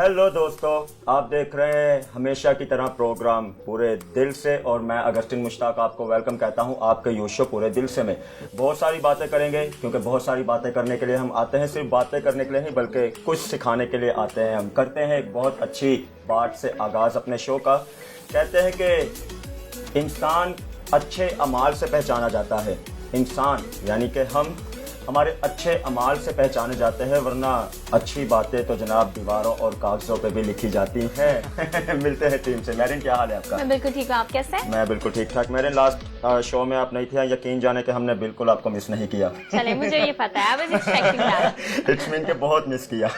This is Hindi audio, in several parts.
हेलो दोस्तों, आप देख रहे हैं हमेशा की तरह प्रोग्राम पूरे दिल से और मैं अगस्टिन मुश्ताक आपको वेलकम कहता हूं आपके यू शो पूरे दिल से में। बहुत सारी बातें करेंगे क्योंकि बहुत सारी बातें करने के लिए हम आते हैं, सिर्फ बातें करने के लिए नहीं बल्कि कुछ सिखाने के लिए आते हैं। हम करते हैं एक बहुत अच्छी बात से आगाज़ अपने शो का। कहते हैं कि इंसान अच्छे अमाल से पहचाना जाता है। इंसान यानी कि हम हमारे अच्छे अमाल से पहचाने जाते हैं, वरना अच्छी बातें तो जनाब दीवारों और कागजों पे भी लिखी जाती हैं। मिलते हैं टीम से। मैरिन, क्या हाल है आपका? मैं बिल्कुल ठीक हूँ, आप कैसे हैं? मैं बिल्कुल ठीक ठाक। मैरिन, लास्ट शो में आप नहीं थी, यकीन जाने कि हमने बिल्कुल आपको मिस नहीं किया। चले, मुझे ये पता है, I was expecting that। It's mean के बहुत मिस किया।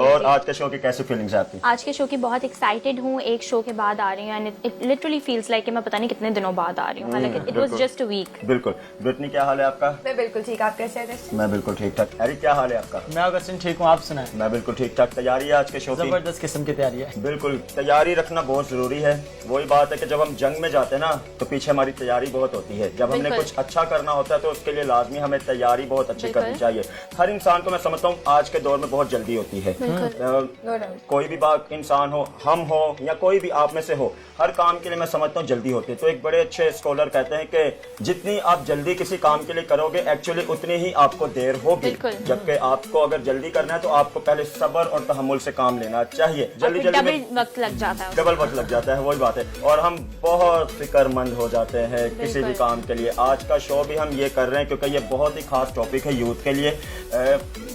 और आज के शो की कैसी फीलिंग्स है आपकी? आज के शो की बहुत एक्साइटेड हूँ। एक शो के बाद आ रही हूँ and it literally feels like कि मैं पता नहीं कितने दिनों बाद आ रही हूँ। हालांकि it was just a week. बिल्कुल। ब्रिटनी, क्या हाल है आपका? मैं बिल्कुल ठीक, आप कैसे हैं? मैं बिल्कुल ठीक ठाक। एरिक, क्या हाल है आपका? मैं अगस्टिन ठीक हूँ, आप सुनाएं। मैं बिल्कुल ठीक ठाक। तैयारी है आज के शो की? जबरदस्त किस्म की तैयारी है। बिल्कुल, तैयारी रखना बहुत जरूरी है। वही बात है कि जब हम जंग में जाते हैं ना तो पीछे हमारी तैयारी बहुत होती है। जब हमने कुछ अच्छा करना होता है तो उसके लिए लाजमी हमें तैयारी बहुत अच्छी करनी चाहिए। हर इंसान को मैं समझता हूँ आज के दौर में बहुत जल्दी होती है। कोई भी बात इंसान हो, हम हो या कोई भी आप में से हो, हर काम के लिए मैं समझता हूँ जल्दी होती है। तो एक बड़े अच्छे स्कॉलर कहते हैं कि जितनी आप जल्दी किसी काम के लिए करोगे एक्चुअली उतनी ही आपको देर होगी। जबकि आपको अगर जल्दी करना है तो आपको पहले सब्र और तहम्मुल से काम लेना चाहिए। जल्दी डबल वक्त लग जाता है, डबल वक्त लग जाता है, वही बात है। और हम बहुत फिक्रमंद हो जाते हैं किसी भी काम के लिए। आज का शो भी हम ये कर रहे हैं क्योंकि ये बहुत ही खास टॉपिक है यूथ के लिए।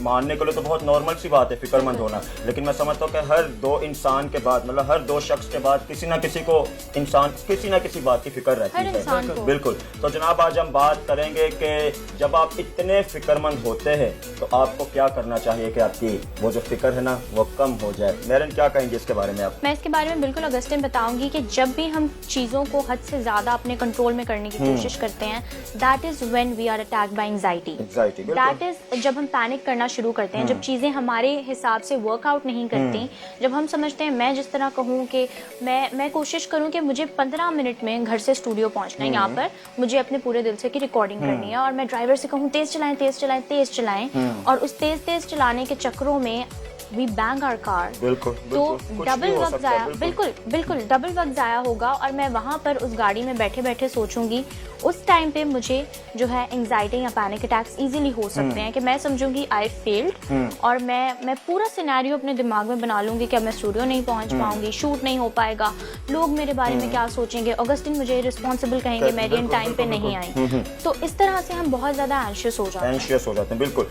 मानने के लिए तो बहुत नॉर्मल सी बात है फिक्रमंद होना, लेकिन मैं समझता हूँ कि हर दो इंसान के बाद, मतलब हर दो शख्स के बाद किसी ना किसी को इंसान किसी ना किसी बात की फिक्र रहती है। बिल्कुल। तो जनाब आज हम बात करेंगे कि जब आप इतने फिक्रमंद होते हैं तो आपको क्या करना चाहिए कि आपकी वो जो फिक्र है ना वो कम हो जाए। मैरिन, क्या कहेंगे इसके बारे में आप? मैं इसके बारे में बिल्कुल अगस्टिन बताऊंगी कि जब भी हम चीज़ों को हद से ज़्यादा अपने कंट्रोल में करने की कोशिश करते हैं, that is when we are attacked by anxiety. That is जब हम पैनिक करना शुरू करते हैं, जब चीज़ें हमारे हिसाब से वर्कआउट नहीं करती, जब हम समझते हैं, मैं जिस तरह कहूँ कि मैं कोशिश करूँ कि मुझे 15 मिनट में घर से स्टूडियो पहुँचना है, यहाँ पर मुझे अपने पूरे दिल से की रिकॉर्डिंग करनी है और मैं ड्राइवर से कहूँ तेज़ चलाएं तेज़ चलाएं तेज़ चलाएं, और उस तेज़ चलाने के चक्करों में वी बैंग आवर कार। तो डबल वक्त जाया, बिल्कुल डबल वक्त जाया होगा। और मैं वहाँ पर उस गाड़ी में बैठे बैठे सोचूंगी, उस टाइम पे मुझे जो है एंजाइटी या पैनिक अटैक्स इजीली हो सकते हैं कि मैं समझूंगी आई फेल्ड, और मैं पूरा सिनेरियो अपने दिमाग में बना लूंगी कि अब मैं स्टूडियो नहीं पहुंच पाऊंगी, शूट नहीं हो पाएगा, लोग मेरे बारे में क्या सोचेंगे, अगस्टिन मुझे रिस्पॉन्सिबल कहेंगे, मैरियन टाइम पे नहीं आई। तो इस तरह से हम बहुत ज्यादा एंशियस हो जाते हैं। बिल्कुल।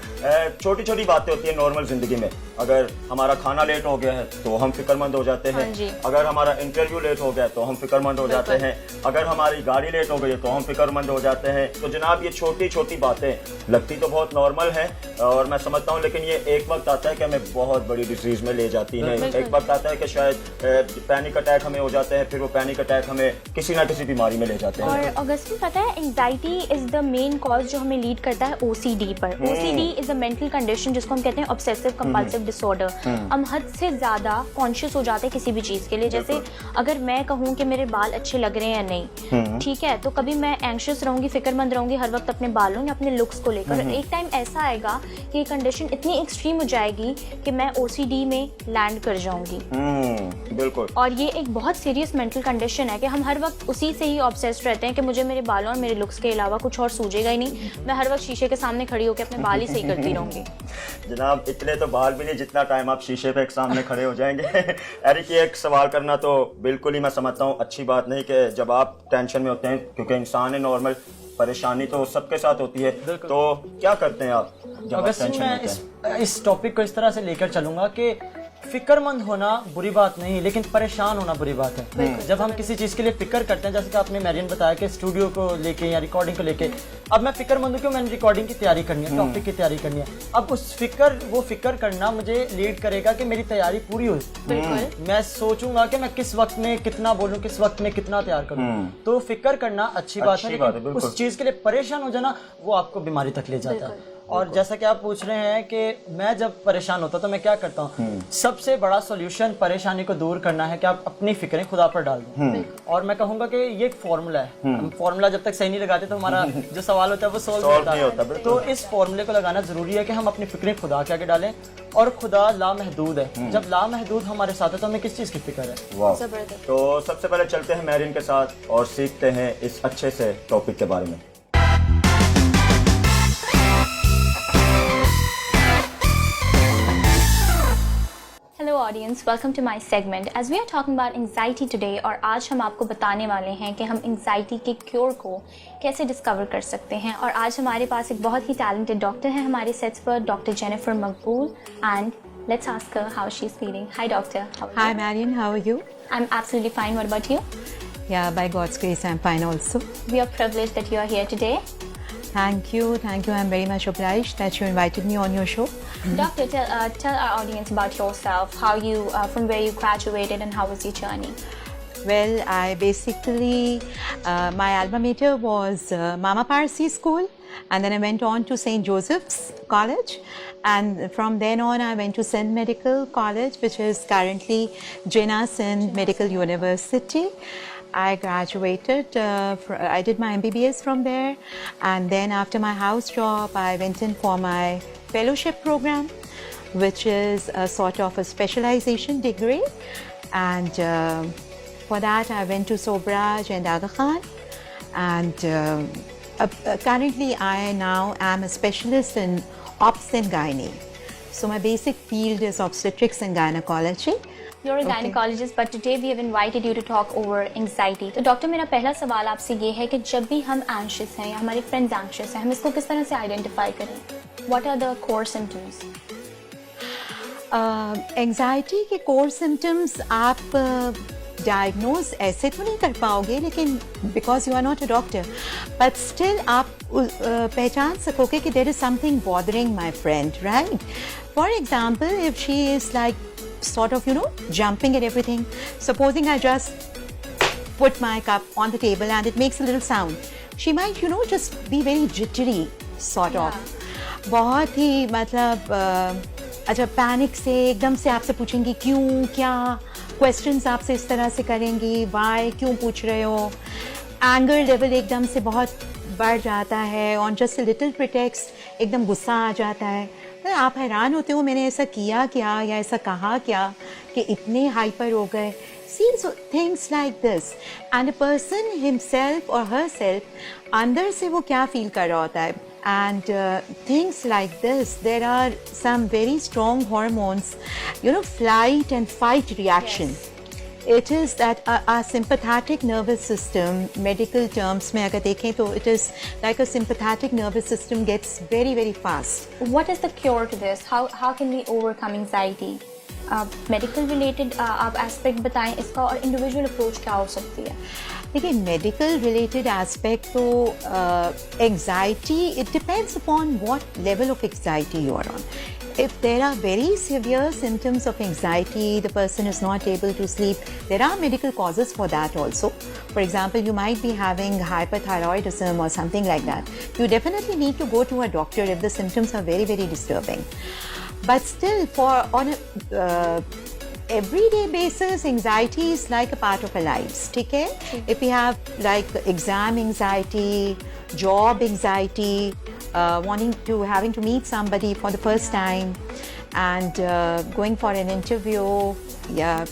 छोटी छोटी बातें होती है नॉर्मल जिंदगी में। अगर हमारा खाना लेट हो गया है तो हम फिक्रमंद हो जाते हैं। अगर हमारा इंटरव्यू लेट हो गया तो हम फिक्रमंद हो जाते हैं। अगर हमारी गाड़ी लेट हो गई तो हम फिक्रमंद हो जाते हैं। तो जनाब ये छोटी छोटी बातें लगती तो बहुत नॉर्मल है और मैं समझता हूँ, लेकिन ये एक वक्त आता है कि हमें बहुत बड़ी डिजीज में ले जाती है। एक वक्त आता है कि शायद पैनिक अटैक हमें हो जाते हैं, फिर वो पैनिक अटैक हमें किसी ना किसी बीमारी में ले जाते हैं। और अगस्टिन, पता है anxiety is the main cause जो हमें लीड करता है ओसीडी पर। OCD is a mental condition जिसको हम कहते हैं ऑब्सेसिव कंपल्सिव डिसऑर्डर। हम हद से ज्यादा कॉन्शियस हो जाते हैं किसी भी चीज के लिए। जैसे अगर मैं कहूँ कि मेरे बाल अच्छे लग रहे हैं या नहीं, ठीक है, तो कभी मैं एंशियस रहूंगी, फिक्रमंद रहूंगी हर वक्त अपने बालों या अपने लुक्स को लेकर। एक टाइम ऐसा आएगा कि कंडीशन इतनी एक्सट्रीम हो जाएगी कि मैं ओसीडी में लैंड कर जाऊंगी। बिल्कुल। और ये एक बहुत सीरियस मेंटल कंडीशन है कि हम हर वक्त उसी से ही ऑब्सेस्ड रहते हैं कि मुझे मेरे बालों और मेरे लुक्स के अलावा कुछ और सूझेगा ही नहीं। मैं हर वक्त शीशे के सामने खड़ी होकर अपने बाल ही सही करती रहूंगी। जनाब इतने तो बाल भी नहीं जितना टाइम आप शीशे पे एक सामने खड़े हो जाएंगे। एरिक, एक सवाल करना तो बिल्कुल ही मैं समझता हूँ अच्छी बात नहीं कि जब आप टेंशन में होते हैं, क्योंकि इंसान है नॉर्मल, परेशानी तो सबके साथ होती है। तो क्या करते हैं आप जब आप टेंशन में होते हैं? मैं इस टॉपिक को इस तरह से लेकर चलूंगा कि फिक्रमंद होना बुरी बात नहीं, लेकिन परेशान होना बुरी बात है। जब हम किसी चीज के लिए फिक्र करते हैं, जैसे कि आपने मैरियन बताया कि स्टूडियो को लेके या रिकॉर्डिंग को लेके, अब मैं फिक्रमंद हूं कि मैंने रिकॉर्डिंग की तैयारी करनी है, टॉपिक की तैयारी करनी है। अब वो फिक्र करना मुझे लीड करेगा कि मेरी तैयारी पूरी हो। मैं सोचूंगा कि मैं किस वक्त में कितना बोलूं, किस वक्त में कितना तैयार करूं। तो फिक्र करना अच्छी बात है, उस चीज के लिए परेशान हो जाना वो आपको बीमारी तक ले जाता है। और जैसा कि आप पूछ रहे हैं कि मैं जब परेशान होता तो मैं क्या करता हूँ, सबसे बड़ा सॉल्यूशन परेशानी को दूर करना है कि आप अपनी फिक्रें खुदा पर डाल दें। और मैं कहूँगा कि ये एक फॉर्मूला है, हम फॉर्मूला जब तक सही नहीं लगाते तो हमारा जो सवाल होता है वो सॉल्व नहीं होता। तो इस फॉर्मूले को लगाना जरूरी है कि हम अपनी फिक्रें खुदा के आगे डालें, और खुदा लामहदूद है। जब लामहदूद हमारे साथ है तो हमें किस चीज़ की फिक्र है। वाह। तो सबसे पहले चलते हैं मैरिन के साथ और सीखते हैं इस अच्छे से टॉपिक के बारे में। Hello audience, welcome to my segment. As we are talking about anxiety today, और आज हम आपको बताने वाले हैं कि हम anxiety के क्योर को कैसे डिस्कवर कर सकते हैं। और आज हमारे पास एक बहुत ही टैलेंटेड डॉक्टर है हमारे सेट्स पर, doctor Jennifer Maqbool, and let's ask her how she's feeling. Hi doctor. How are you? Hi Marion, how are you? I'm absolutely fine. What about you? Yeah, by God's grace, I'm fine also. We are privileged that you are here today. Thank you. I'm very much obliged that you invited me on your show. Doctor, tell our audience about yourself, how you, from where you graduated and how was your journey? Well, I basically, my alma mater was Mama Parsi School, and then I went on to St. Joseph's College, and from then on I went to Sindh Medical College, which is currently Jinnah Sindh Medical University. I graduated, I did my MBBS from there, and then after my house job I went in for my fellowship program, which is a sort of a specialization degree, and for that I went to Sobraj and Aga Khan, and currently I now am a specialist in obs and gynae. So my basic field is obstetrics and gynecology. You're a gynecologist, but today we have invited you to talk over anxiety. तो डॉक्टर, मेरा पहला सवाल आपसे ये है कि जब भी हम anxious हैं या हमारे friends anxious हैं, हम इसको किस तरह से identify करें? What are the core symptoms? Anxiety के core symptoms आप diagnose ऐसे तो नहीं कर पाओगे, लेकिन because you are not a doctor, but still आप पहचान सकोगे कि there is something bothering my friend, right? For example, if she is like sort of, jumping at everything. Supposing I just put my cup on the table and it makes a little sound, she might, just be very jittery, sort of. बहुत ही मतलब अच्छा पैनिक से एकदम से आपसे पूछेंगी क्यों, क्या, क्वेश्चंस आपसे इस तरह से करेंगी, वाई, क्यों पूछ रहे हो, एंगर लेवल एकदम से बहुत बढ़ जाता है, ऑन जस्ट लिटिल प्रिटेक्स्ट एकदम गुस्सा आ जाता है। आप हैरान होते हो मैंने ऐसा किया क्या या ऐसा कहा क्या कि इतने हाइपर हो गए। See, so things like this, and a person himself or herself अंदर से वो क्या फील कर रहा होता है, and things like this, there are some very strong hormones, flight and fight reaction. Yes. It is that our sympathetic nervous system, medical terms में अगर देखें तो it is like a sympathetic nervous system gets very very fast. What is the cure to this? How can we overcome anxiety? Medical related आप aspect बताएं इसका, और individual approach क्या हो सकती है? देखिए medical related aspect तो anxiety, it depends upon what level of anxiety you are on. If there are very severe symptoms of anxiety, the person is not able to sleep, there are medical causes for that also. For example, you might be having hyperthyroidism or something like that. You definitely need to go to a doctor if the symptoms are very, very disturbing. But still, on a everyday basis, anxiety is like a part of our lives. Okay? If we have like exam anxiety, job anxiety, having to meet somebody for the first time, and going for an interview,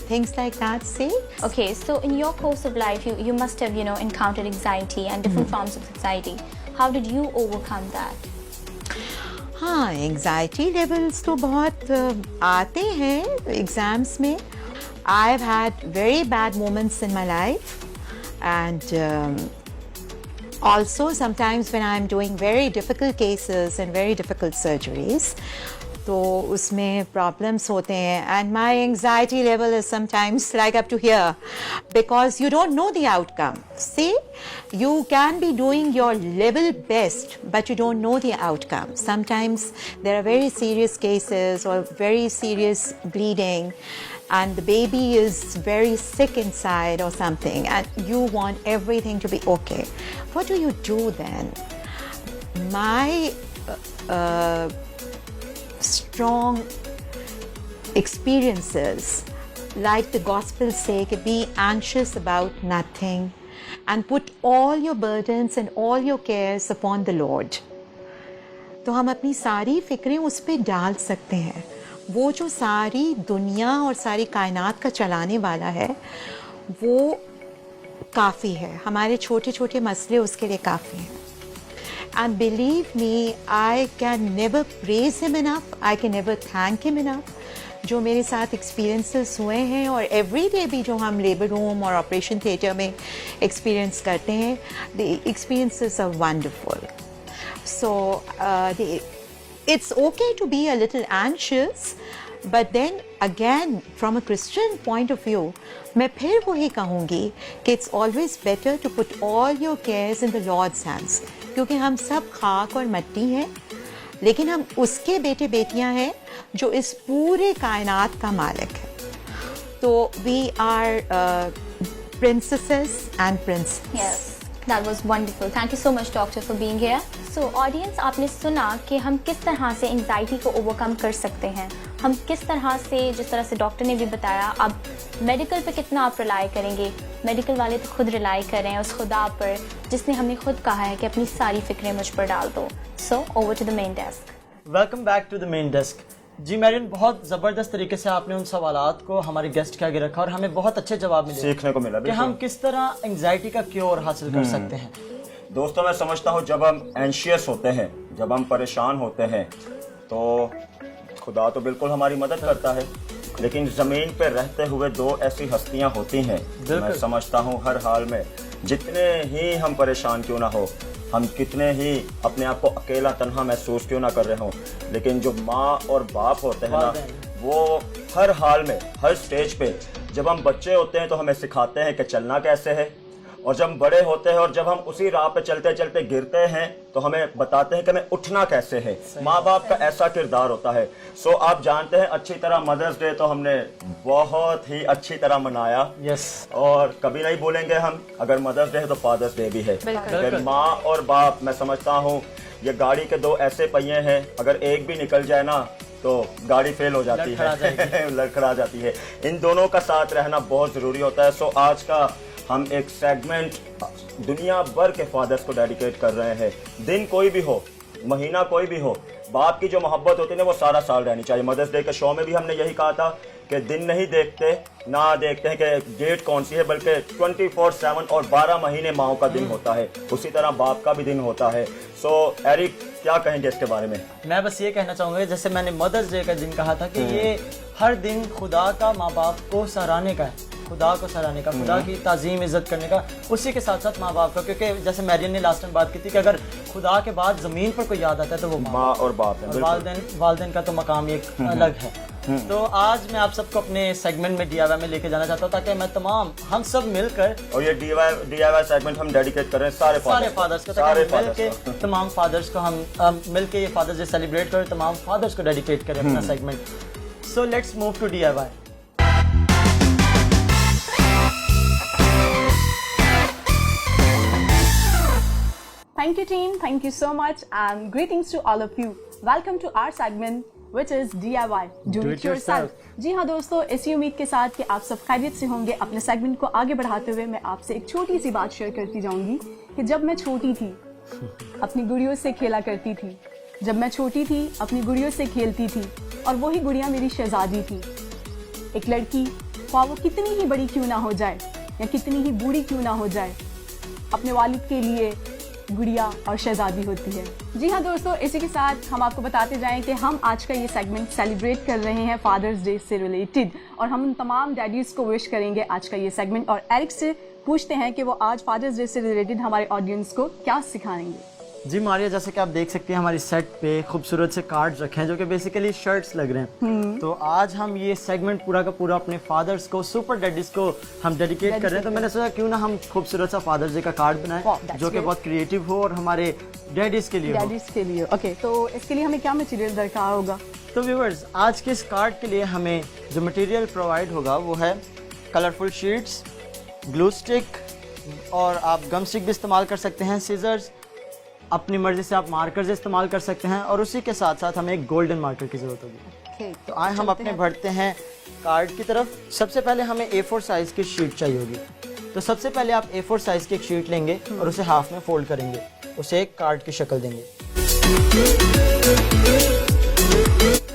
things like that. See? Okay, so in your course of life, you must have encountered anxiety and different forms of anxiety. How did you overcome that? हाँ, anxiety levels तो बहुत आते हैं exams में. I've had very bad moments in my life, and also sometimes when I'm doing very difficult cases and very difficult surgeries, तो उसमें problems होते हैं, and my anxiety level is sometimes like up to here because you don't know the outcome. See, you can be doing your level best, but you don't know the outcome. Sometimes there are very serious cases or very serious bleeding, and the baby is very sick inside or something, and you want everything to be okay. What do you do then? My strong experiences, like the Gospels say, be anxious about nothing and put all your burdens and all your cares upon the Lord. तो हम अपनी सारी फिक्रें उस पर डाल सकते हैं। वो जो सारी दुनिया और सारी कायनात का चलाने वाला है वो काफ़ी है, हमारे छोटे छोटे मसले उसके लिए काफ़ी हैं। And believe me, I can never praise him enough, I can never thank him enough. जो मेरे साथ एक्सपीरियंसेस हुए हैं और एवरी डे भी जो हम लेबर रूम और ऑपरेशन थिएटर में एक्सपीरियंस करते हैं, the experiences are wonderful. So it's okay to be a little anxious, but then again from a Christian point of view, मैं फिर वही कहूँगी कि it's always better to put all your cares in the Lord's hands, क्योंकि हम सब खाक और मिट्टी हैं, लेकिन हम उसके बेटे बेटियां हैं जो इस पूरे कायनात का मालिक है। तो we are princesses and princes. Yes. That was wonderful. Thank you so much, doctor, for being here. So, audience, आपने सुना कि हम किस तरह से एंजाइटी को ओवरकम कर सकते हैं। हम किस तरह से, जिस तरह से डॉक्टर ने भी बताया, अब मेडिकल पे कितना आप रिलाई करेंगे। मेडिकल वाले तो खुद रिलाई कर रहे हैं उस खुदा पर जिसने हमें खुद कहा है कि अपनी सारी फिक्रें मुझ पर डाल दो। So over to the main desk. Welcome back to the main desk. जी मैरियन, बहुत ज़बरदस्त तरीके से आपने उन सवालात को हमारे गेस्ट के आगे रखा और हमें बहुत अच्छे जवाब मिले, सीखने को मिला कि हम किस तरह एंजाइटी का क्योर हासिल कर सकते हैं। दोस्तों, मैं समझता हूँ जब हम एंशियस होते हैं, जब हम परेशान होते हैं, तो खुदा तो बिल्कुल हमारी मदद करता है, लेकिन ज़मीन पर रहते हुए दो ऐसी हस्तियाँ होती हैं, मैं समझता हूँ हर हाल में, जितने ही हम परेशान क्यों ना हो, हम कितने ही अपने आप को अकेला तन्हा महसूस क्यों ना कर रहे हों, लेकिन जो माँ और बाप होते हैं ना, वो हर हाल में, हर स्टेज पे, जब हम बच्चे होते हैं तो हमें सिखाते हैं कि चलना कैसे है, और जब हम बड़े होते हैं और जब हम उसी राह पे चलते चलते गिरते हैं तो हमें बताते हैं कि हमें उठना कैसे है। माँ बाप का ऐसा किरदार होता है। सो आप जानते हैं अच्छी तरह मदर्स डे तो हमने बहुत ही अच्छी तरह मनाया। यस। और कभी नहीं भूलेंगे हम, अगर मदर्स डे है तो फादर्स डे भी है। अगर माँ और बाप, मैं समझता हूँ ये गाड़ी के दो ऐसे पहिए हैं, अगर एक भी निकल जाए ना तो गाड़ी फेल हो जाती है, लड़खड़ा जाती है। इन दोनों का साथ रहना बहुत ज़रूरी होता है। सो आज का हम एक सेगमेंट दुनिया भर के फादर्स को डेडिकेट कर रहे हैं। दिन कोई भी हो, महीना कोई भी हो, बाप की जो मोहब्बत होती है ना वो सारा साल रहनी चाहिए। मदर्स डे के शो में भी हमने यही कहा था कि दिन नहीं देखते, ना देखते हैं कि डेट कौन सी है, बल्कि 24/7 और 12 महीने माओ का दिन होता है, उसी तरह बाप का भी दिन होता है। सो एरिक, क्या कहेंगे इसके बारे में? मैं बस ये कहना चाहूँगा, जैसे मैंने मदर्स डे का दिन कहा था कि ये हर दिन खुदा का माँ बाप को सराहने का है, खुदा को सराहने का, खुदा की ताज़ीम इज्जत करने का, उसी के साथ साथ माँ बाप का, क्योंकि जैसे मैरियन ने लास्ट टाइम बात की थी कि अगर खुदा के बाद ज़मीन पर कोई याद आता है तो वो माँ और बाप है। वालिदैन का तो मकाम एक अलग है। तो आज मैं आप सबको अपने सेगमेंट में DIY में लेके जाना चाहता हूँ, ताकि हम सब मिलकर, और ये DIY सेगमेंट हम डेडिकेट कर रहे हैं सारे फादर्स को, तमाम फादर्स को हम मिलके ये फादर्स डे सेलिब्रेट करें, तमाम फादर्स को डेडिकेट करें अपना segment. So let's move to DIY। Thank you team, thank you so much and greetings to all of you. Welcome to our segment which is DIY, Do It Yourself. जी हाँ दोस्तों, इसी उम्मीद के साथ कि आप सब खैरियत से होंगे, अपने सेगमेंट को आगे बढ़ाते हुए मैं आपसे एक छोटी सी बात शेयर करती जाऊंगी कि जब मैं छोटी थी अपनी गुड़ियों से खेला करती थी, जब मैं छोटी थी अपनी गुड़ियों से खेलती थी और वही गुड़िया मेरी शहजादी थी। एक लड़की, ख्वाह वो कितनी ही बड़ी क्यों ना हो जाए या कितनी ही बूढ़ी क्यों ना हो जाए, अपने वालिद के लिए गुड़िया और शहजादी होती है। जी हाँ दोस्तों, इसी के साथ हम आपको बताते जाएं कि हम आज का ये सेगमेंट सेलिब्रेट कर रहे हैं फादर्स डे से रिलेटेड, और हम उन तमाम डैडीज को विश करेंगे आज का ये सेगमेंट, और एरिक से पूछते हैं कि वो आज फादर्स डे से रिलेटेड हमारे ऑडियंस को क्या सिखाएंगे। जी मारिया, जैसे कि आप देख सकते हैं हमारी सेट पे खूबसूरत से कार्ड्स रखे हैं जो कि बेसिकली शर्ट्स लग रहे हैं। तो आज हम ये सेगमेंट पूरा का पूरा अपने फादर्स को, सुपर डैडीज को हम डेडिकेट कर रहे हैं। तो मैंने सोचा क्यों ना हम खूबसूरत सा फादर्स डे का कार्ड बनाएं जो कि बहुत क्रिएटिव हो और हमारे डैडीज के लिए हो। ओके, तो इसके लिए हमें क्या मटेरियल दरकार होगा? तो व्यूअर्स, आज के इस कार्ड के लिए हमें जो मटेरियल प्रोवाइड होगा वो है कलरफुल शीट्स, ग्लू स्टिक, और आप गम स्टिक भी इस्तेमाल कर सकते हैं, सीजर्स, अपनी मर्जी से आप मार्कर्स इस्तेमाल कर सकते हैं और उसी के साथ साथ हमें एक गोल्डन मार्कर की ज़रूरत होगी। Okay, तो आए हम अपने बढ़ते हैं कार्ड की तरफ। सबसे पहले हमें A4 साइज़ की शीट चाहिए होगी। तो सबसे पहले आप A4 साइज़ की एक शीट लेंगे और उसे हाफ में फोल्ड करेंगे, उसे एक कार्ड की शक्ल देंगे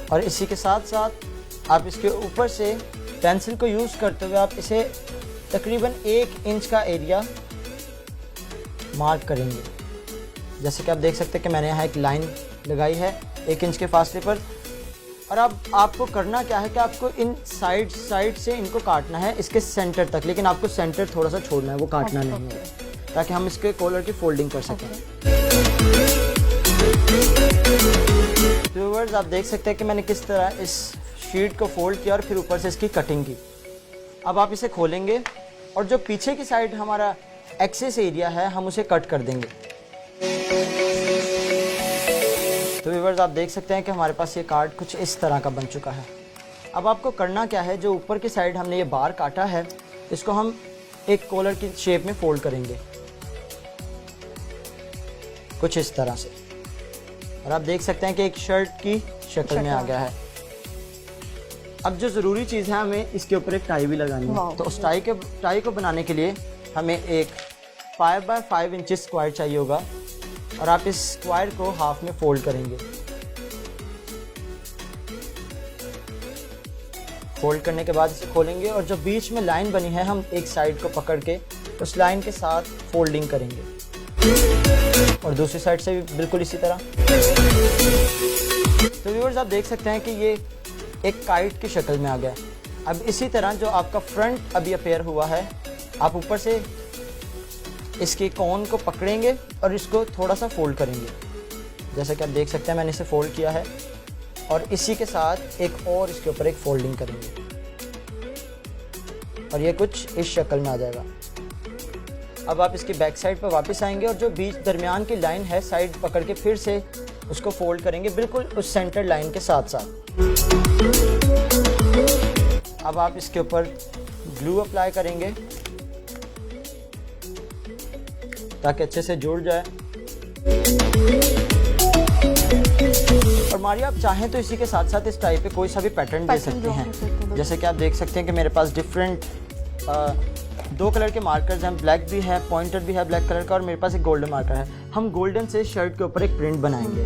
और इसी के साथ साथ आप इसके ऊपर से पेंसिल को यूज़ करते हुए आप इसे तकरीबन 1 इंच का एरिया मार्क करेंगे। जैसे कि आप देख सकते हैं कि मैंने यहाँ एक लाइन लगाई है 1 इंच के फासले पर। और अब आपको करना क्या है कि आपको इन साइड से इनको काटना है इसके सेंटर तक, लेकिन आपको सेंटर थोड़ा सा छोड़ना है, वो काटना नहीं है, ताकि हम इसके कॉलर की फोल्डिंग कर सकें। व्यूअर्स, आप देख सकते हैं कि मैंने किस तरह इस शीट को फोल्ड किया और फिर ऊपर से इसकी कटिंग की। अब आप इसे खोलेंगे और जो पीछे की साइड हमारा एक्सेस एरिया है हम उसे कट कर देंगे। तो व्यूअर्स, आप देख सकते हैं कि हमारे पास ये कार्ड कुछ इस तरह का बन चुका है। अब आपको करना क्या है, जो ऊपर की साइड हमने ये बार काटा है इसको हम एक कॉलर की शेप में फोल्ड करेंगे कुछ इस तरह से, और आप देख सकते हैं कि एक शर्ट की शक्ल में आ गया है। अब जो ज़रूरी चीज़ है, हमें इसके ऊपर एक टाई भी लगानी है। तो उस टाई को बनाने के लिए हमें एक 5 बाय 5 इंचेस स्क्वायर चाहिए होगा और आप इस स्क्वायर को हाफ में फोल्ड करेंगे। फोल्ड करने के बाद इसे खोलेंगे और जो बीच में लाइन बनी है हम एक साइड को पकड़ के उस लाइन के साथ फोल्डिंग करेंगे और दूसरी साइड से भी बिल्कुल इसी तरह। तो व्यूअर्स, आप देख सकते हैं कि ये एक काइट की शक्ल में आ गया। अब इसी तरह जो आपका फ्रंट अभी अपेयर हुआ है, आप ऊपर से इसके कोन को पकड़ेंगे और इसको थोड़ा सा फोल्ड करेंगे। जैसा कि आप देख सकते हैं मैंने इसे फोल्ड किया है और इसी के साथ एक और इसके ऊपर एक फोल्डिंग करेंगे और ये कुछ इस शक्ल में आ जाएगा। अब आप इसकी बैक साइड पर वापस आएंगे और जो बीच दरमियान की लाइन है साइड पकड़ के फिर से उसको फोल्ड करेंगे बिल्कुल उस सेंटर लाइन के साथ साथ। अब आप इसके ऊपर ग्लू अप्लाई करेंगे ताकि अच्छे से जुड़ जाए। और मारिया, आप चाहें तो इसी के साथ साथ इस टाइप पे कोई सा भी पैटर्न दे सकते हैं। जैसे कि आप देख सकते हैं कि मेरे पास डिफरेंट 2 कलर के मार्कर्स हैं, ब्लैक भी है, पॉइंटर भी है ब्लैक कलर का, और मेरे पास एक गोल्डन मार्कर है। हम गोल्डन से शर्ट के ऊपर एक प्रिंट बनाएंगे।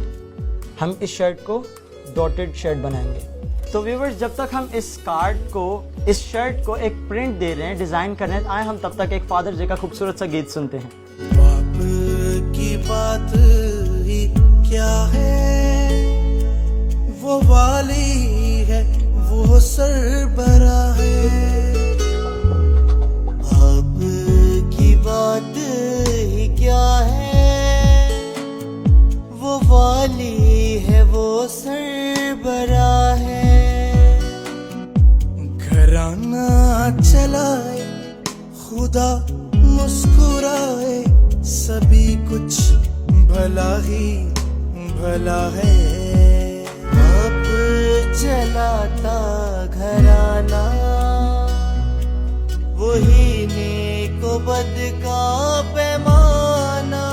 हम इस शर्ट को डॉटेड शर्ट बनाएंगे। तो व्यूअर्स, जब तक हम इस शर्ट को एक प्रिंट दे रहे हैं, डिज़ाइन कर रहे हैं, आए हम तब तक एक फादर जी का खूबसूरत सा गीत सुनते हैं। बाप की बात ही क्या है, वो वाली है, वो सरबरा है। बाप की बात ही क्या है, वो वाली है, वो सरबरा है। घराना चलाए खुदा मुस्कुराए, सभी कुछ भला ही भला है। बाप चलाता घराना, वही नेको बद का पैमाना।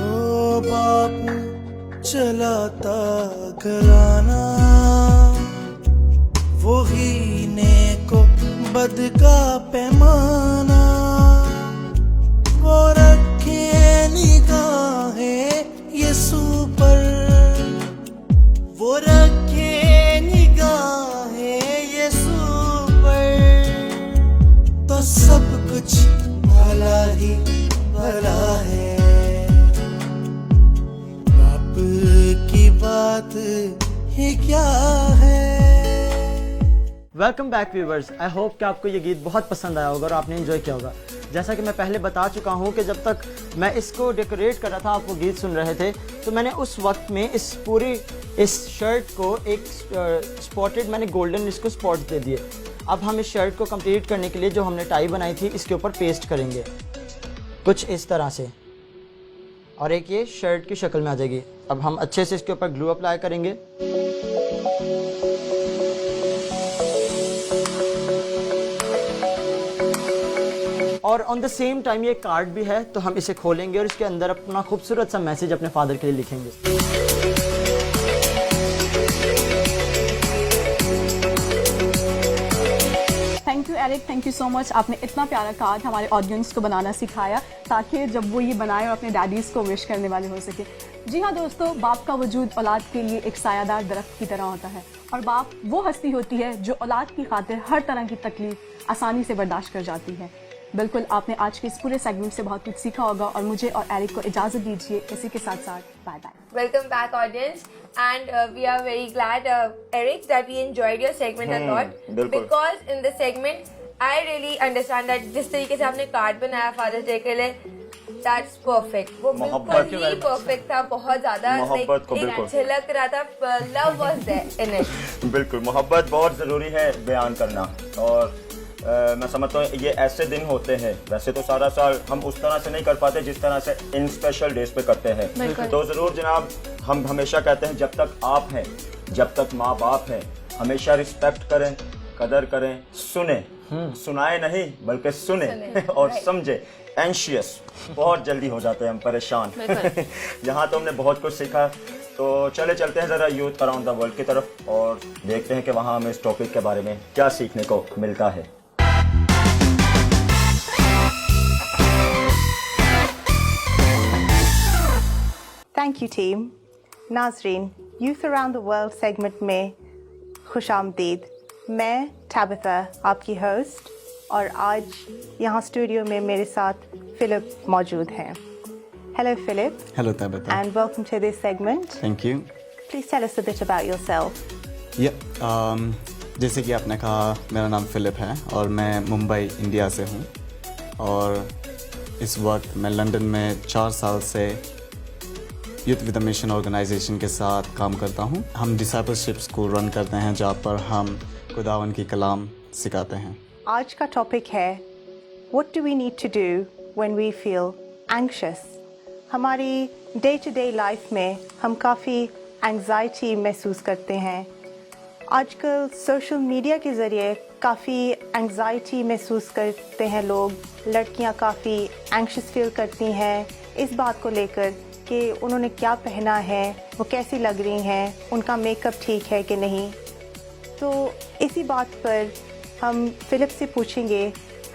ओ बाप चलाता घराना, वही नेको बद का पैमाना। वो रखे निगाहें यीशु पर, वो रखे निगाहें यीशु पर, तो सब कुछ भला ही भला है। बाप की बात ही क्या है। Welcome back viewers, I hope कि आपको ये गीत बहुत पसंद आया होगा और आपने एंजॉय किया होगा। जैसा कि मैं पहले बता चुका हूँ कि जब तक मैं इसको डेकोरेट कर रहा था, आप वो गीत सुन रहे थे, तो मैंने उस वक्त में इस शर्ट को एक स्पॉटेड, मैंने गोल्डन इसको स्पॉट दे दिए। अब हम इस शर्ट को कंप्लीट करने के लिए जो हमने टाई बनाई थी इसके ऊपर पेस्ट करेंगे कुछ इस तरह से, और एक ये शर्ट की शक्ल में आ जाएगी। अब हम अच्छे से इसके ऊपर ग्लू अप्लाई करेंगे। और ऑन द सेम टाइम ये कार्ड भी है, तो हम इसे खोलेंगे और इसके अंदर अपना खूबसूरत सा मैसेज अपने फादर के लिए लिखेंगे। Thank you Eric, thank you so much. आपने इतना प्यारा कार्ड हमारे ऑडियंस को बनाना सिखाया ताकि जब वो ये बनाए और अपने डैडीज़ को विश करने वाले हो सके। जी हाँ दोस्तों, बाप का वजूद औलाद के लिए एक सायादार दरख्त की तरह होता है और बाप वो हस्ती होती है जो औलाद की खातिर हर तरह की तकलीफ आसानी से बर्दाश्त कर जाती है। बिल्कुल, आपने आज के इस पूरे सेगमेंट से बहुत कुछ सीखा होगा और मुझे और एरिक को इजाज़त दीजिए। इसी के साथ साथ bye bye. Welcome back, audience, and we are very glad, Eric, that we enjoyed your segment a lot. बिल्कुल। Because in this segment, I really understand that जिस तरीके से आपने कार्ड बनाया Father's Day के लिए, that's perfect. वो मोहब्बत बिल्कुल ही perfect था, बहुत ज़्यादा मोहब्बत को एक बिल्कुल। झलक रहा था, love was there in it. बिल्कुल, मोहब्बत बहुत ज़रूरी है बयान करना। और मैं समझता हूँ ये ऐसे दिन होते हैं, वैसे तो सारा साल हम उस तरह से नहीं कर पाते जिस तरह से इन स्पेशल डेज पे करते हैं। तो ज़रूर जनाब, हम हमेशा कहते हैं जब तक आप हैं, जब तक माँ बाप हैं, हमेशा रिस्पेक्ट करें, कदर करें, सुने, सुनाए नहीं बल्कि सुने और समझे। एंशियस बहुत जल्दी हो जाते हैं हम, परेशान। यहाँ तो हमने बहुत कुछ सीखा, तो चले चलते हैं ज़रा यूथ अराउंड द वर्ल्ड की तरफ और देखते हैं कि वहाँ हमें इस टॉपिक के बारे में क्या सीखने को मिलता है। Thank you team. नाजरीन, youth around the world segment में खुशामदीद। मैं टैबिथा, आपकी होस्ट, और आज यहाँ स्टूडियो में मेरे साथ फिलिप मौजूद हैं। Hello Philip. Hello Tabitha. And welcome to this segment. Thank you. Please tell us a bit about yourself. जैसे कि आपने कहा, मेरा नाम फिलिप है और मैं मुंबई इंडिया से हूँ और इस वक्त मैं लंदन में 4 साल से youth with a mission organisation के साथ काम करता हूँ। हम डिसाइपलशिप स्कूल रन करते हैं जहाँ पर हम खुदावन की कलाम सिखाते हैं। आज का टॉपिक है What do we need to do when we feel anxious? हमारी डे टू डे लाइफ में हम काफ़ी एंग्जाइटी महसूस करते हैं। आजकल सोशल मीडिया के ज़रिए काफ़ी एंग्जाइटी महसूस करते हैं लोग। लड़कियां काफ़ी एंग्शियस फील करती हैं इस बात को लेकर कि उन्होंने क्या पहना है, वो कैसी लग रही हैं, उनका मेकअप ठीक है कि नहीं। तो इसी बात पर हम फिलिप से पूछेंगे,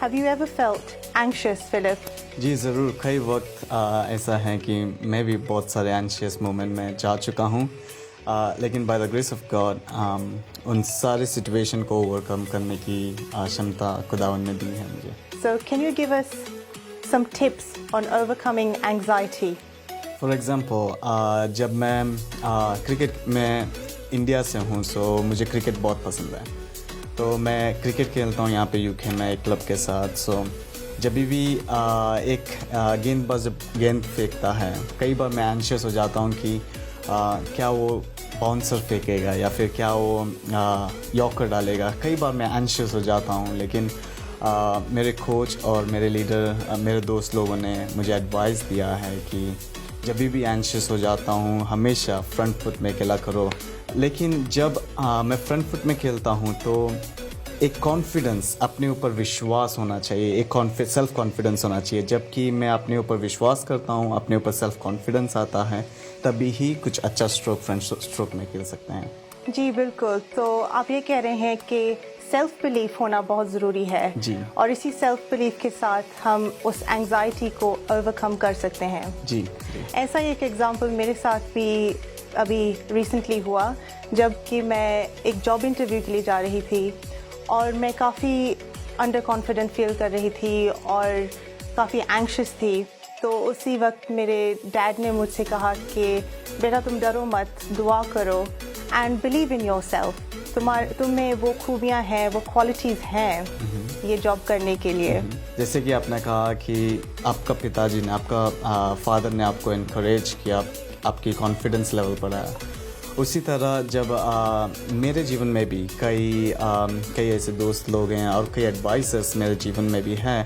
have you ever felt anxious Philip? जी ज़रूर, कई वक्त ऐसा है कि मैं भी बहुत सारे एंशियस मोमेंट में जा चुका हूँ, लेकिन by the grace of God उन सारे सिचुएशन को ओवरकम करने की क्षमता खुदावन ने दी है मुझे। So can you give us some tips on overcoming anxiety? For example, जब मैं क्रिकेट में इंडिया से हूँ, सो मुझे क्रिकेट बहुत पसंद है, तो मैं क्रिकेट खेलता हूँ यहाँ पे यूके में एक क्लब के साथ। सो जब भी एक गेंदबाज जब गेंद फेंकता है, कई बार मैं एंशियस हो जाता हूँ कि क्या वो बाउंसर फेंकेगा या फिर क्या वो यॉर्कर डालेगा। कई बार मैं एंशियस हो जाता हूँ, लेकिन मेरे कोच और मेरे लीडर, मेरे दोस्त लोगों ने मुझे एडवाइस दिया है कि जब भी एंशियस हो जाता हूँ हमेशा फ्रंट फुट में खेला करो। लेकिन जब मैं फ्रंट फुट में खेलता हूँ तो एक कॉन्फिडेंस, अपने ऊपर विश्वास होना चाहिए, एक सेल्फ कॉन्फिडेंस होना चाहिए। जबकि मैं अपने ऊपर विश्वास करता हूँ, अपने ऊपर सेल्फ कॉन्फिडेंस आता है, तभी ही कुछ अच्छा स्ट्रोक फ्रंट स्ट्रोक में खेल सकते हैं। जी बिल्कुल। तो आप ये कह रहे हैं कि सेल्फ बिलीफ होना बहुत ज़रूरी है जी, और इसी सेल्फ बिलीफ के साथ हम उस एंग्जाइटी को ओवरकम कर सकते हैं। जी, ऐसा ही एक एग्जांपल मेरे साथ भी अभी रिसेंटली हुआ, जबकि मैं एक जॉब इंटरव्यू के लिए जा रही थी और मैं काफ़ी अंडर कॉन्फिडेंट फील कर रही थी और काफ़ी एंग्शियस थी। तो उसी वक्त मेरे डैड ने मुझसे कहा कि बेटा तुम डरो मत, दुआ करो and believe in your self. तुम में वो खूबियाँ हैं, वो क्वालिटीज़ हैं ये जॉब करने के लिए। जैसे कि आपने कहा कि आपका पिताजी ने, आपका फादर ने आपको इनकरेज किया, आपकी कॉन्फिडेंस लेवल बढ़ाया। उसी तरह जब मेरे जीवन में भी कई ऐसे दोस्त लोग हैं और कई एडवाइसर्स मेरे जीवन में भी हैं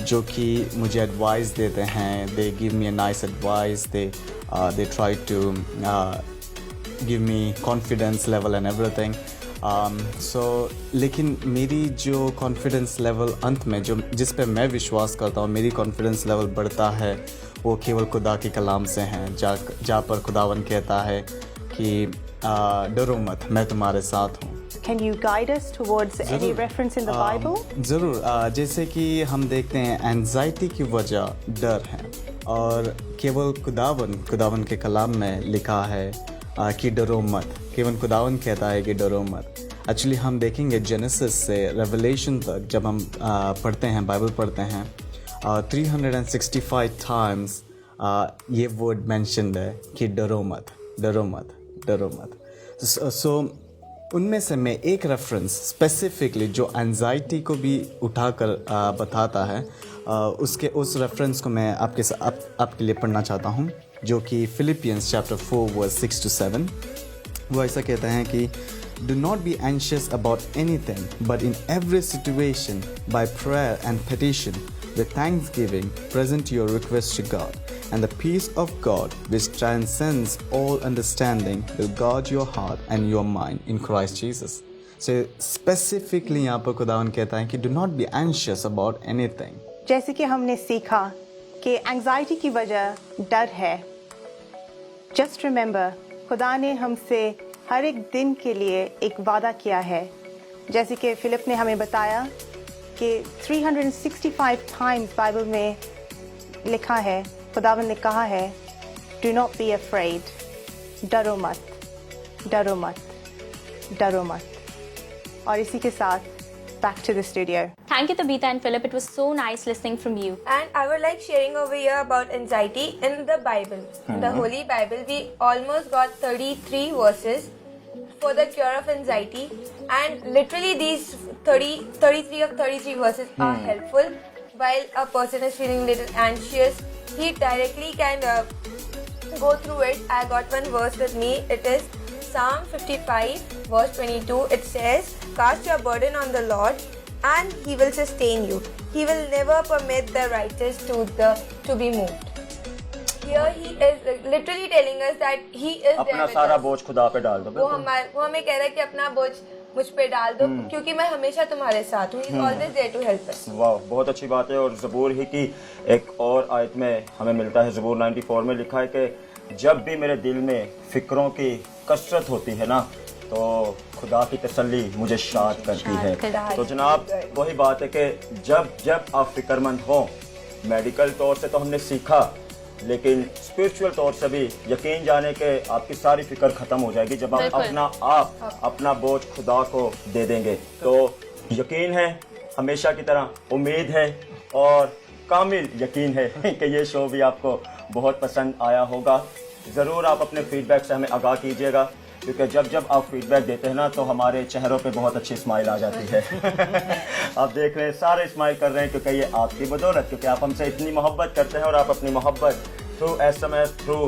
जो कि मुझे एडवाइस देते हैं। They give me a nice advice, they try to give me confidence level and everything. लेकिन मेरी जो कॉन्फिडेंस लेवल अंत में जिस पे मैं विश्वास करता हूँ, मेरी कॉन्फिडेंस लेवल बढ़ता है, वो केवल खुदा के कलाम से हैं, जहाँ पर खुदावन कहता है कि डरो मत, मैं तुम्हारे साथ हूँ। Can you guide us towards any reference in the Bible? ज़रूर। जैसे कि हम देखते हैं एंजाइटी की वजह डर है, और केवल खुदावन के कलाम में लिखा है कि डरो मत। केवल खुदावन कहता है कि डरो मत। एक्चुअली हम देखेंगे जेनेसिस से रेवलेशन तक जब हम पढ़ते हैं, बाइबल पढ़ते हैं, 365 टाइम्स ये वर्ड मेंशन्ड है कि डरो मत, डरो मत, डरो मत। सो उनमें से मैं एक रेफरेंस स्पेसिफिकली जो एंजाइटी को भी उठाकर बताता है, उस रेफरेंस को मैं आपके लिए पढ़ना चाहता हूँ, जो कि फिलिपियंस चैप्टर 4 वर्स 6 to 7। वो ऐसा कहते हैं कि Do not be anxious about anything, but in every situation, by prayer and petition, with thanksgiving, present your requests to God, and the peace of God, which transcends all understanding, will guard your heart and your mind in Christ Jesus. So specifically यहाँ पर खुदावन कहता है कि do not be anxious about anything. जैसे कि हमने सीखा कि एंजाइटी की वजह डर है। Just remember, खुदा ने हमसे हर एक दिन के लिए एक वादा किया है। जैसे कि फिलिप ने हमें बताया कि 365 टाइम्स बाइबल में लिखा है, खुदावन ने कहा है, डू नॉट बी अफ्रेड, डरो मत, डरो मत, डरो मत। और इसी के साथ back to the studio. Thank you, Tabitha and Philip. It was so nice listening from you. And I would like sharing over here about anxiety in the Bible. In the Holy Bible, we almost got 33 verses for the cure of anxiety. And literally these 33 of 33 verses are helpful. While a person is feeling a little anxious, he directly can go through it. I got one verse with me. It is Psalm 55 verse 22. It says, cast your burden on the Lord and he will sustain you. He will never permit the righteous to be moved. Here he is literally telling us that he is अपना there with सारा us. बोझ खुदा पे डाल दो। वो हमें कह रहा है कि अपना बोझ मुझ पे डाल दो, क्योंकि मैं हमेशा तुम्हारे साथ हूँ। He is always there to help us. वाह, बहुत अच्छी बात है। और ज़बूर ही की एक और आयत में हमें मिलता है, ज़बूर 94 में लिखा है कि जब भी मेरे दिल में फिक्रों की कसरत होती है ना, तो खुदा की तसल्ली मुझे शाद करती है। तो जनाब वही बात है कि जब आप फिक्रमंद हो, मेडिकल तौर से तो हमने सीखा, लेकिन स्पिरिचुअल तौर से भी यकीन जाने के आपकी सारी फिक्र खत्म हो जाएगी जब आप अपना बोझ खुदा को दे देंगे। तो यकीन है, हमेशा की तरह उम्मीद है और कामिल यकीन है कि ये शो भी आपको बहुत पसंद आया होगा। ज़रूर आप अपने फीडबैक से हमें आगाह कीजिएगा, क्योंकि जब आप फीडबैक देते हैं ना, तो हमारे चेहरों पे बहुत अच्छी स्माइल आ जाती है। आप देख रहे हैं सारे स्माइल कर रहे हैं, क्योंकि ये आपकी बदौलत, क्योंकि आप हमसे इतनी मोहब्बत करते हैं और आप अपनी मोहब्बत थ्रू SMS थ्रू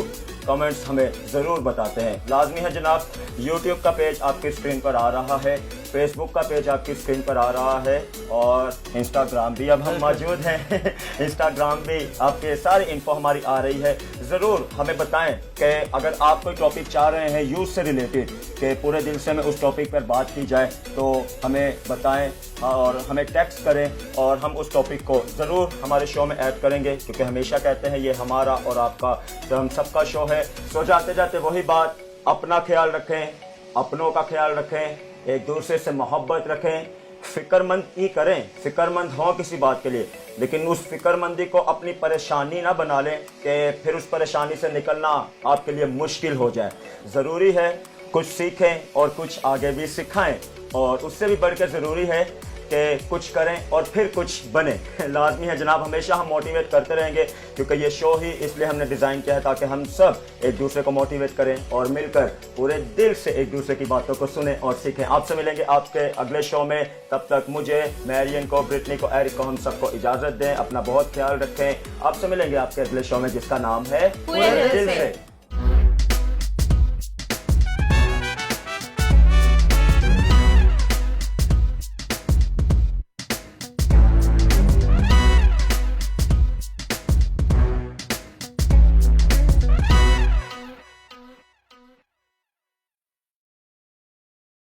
कमेंट्स हमें ज़रूर बताते हैं। लाजमी है जनाब, यूट्यूब का पेज आपकी स्क्रीन पर आ रहा है, फेसबुक का पेज आपकी स्क्रीन पर आ रहा है, और इंस्टाग्राम भी अब हम मौजूद हैं। इंस्टाग्राम भी आपके सारी इन्फो हमारी आ रही है। ज़रूर हमें बताएं कि अगर आप कोई टॉपिक चाह रहे हैं यूथ से रिलेटेड, कि पूरे दिल से में उस टॉपिक पर बात की जाए, तो हमें बताएं और हमें टेक्स्ट करें, और हम उस टॉपिक को ज़रूर हमारे शो में ऐड करेंगे, क्योंकि हमेशा कहते हैं ये हमारा और आपका, तो हम सबका शो है। सो जाते जाते वही बात, अपना ख्याल रखें, अपनों का ख्याल रखें, एक दूसरे से मोहब्बत रखें, फिक्रमंद ही करें, फिक्रमंद हों किसी बात के लिए, लेकिन उस फिक्रमंदी को अपनी परेशानी ना बना लें कि फिर उस परेशानी से निकलना आपके लिए मुश्किल हो जाए। ज़रूरी है कुछ सीखें और कुछ आगे भी सिखाएं, और उससे भी बढ़कर ज़रूरी है कि कुछ करें और फिर कुछ बने। लाजमी है जनाब, हमेशा हम मोटिवेट करते रहेंगे, क्योंकि ये शो ही इसलिए हमने डिज़ाइन किया है ताकि हम सब एक दूसरे को मोटिवेट करें और मिलकर पूरे दिल से एक दूसरे की बातों को सुने और सीखें। आपसे मिलेंगे आपके अगले शो में। तब तक मुझे, मैरियन को, ब्रिटनी को, एरिक को, हम सबको इजाज़त दें। अपना बहुत ख्याल रखें। आपसे मिलेंगे आपके अगले शो में, जिसका नाम है पूरे दिल से।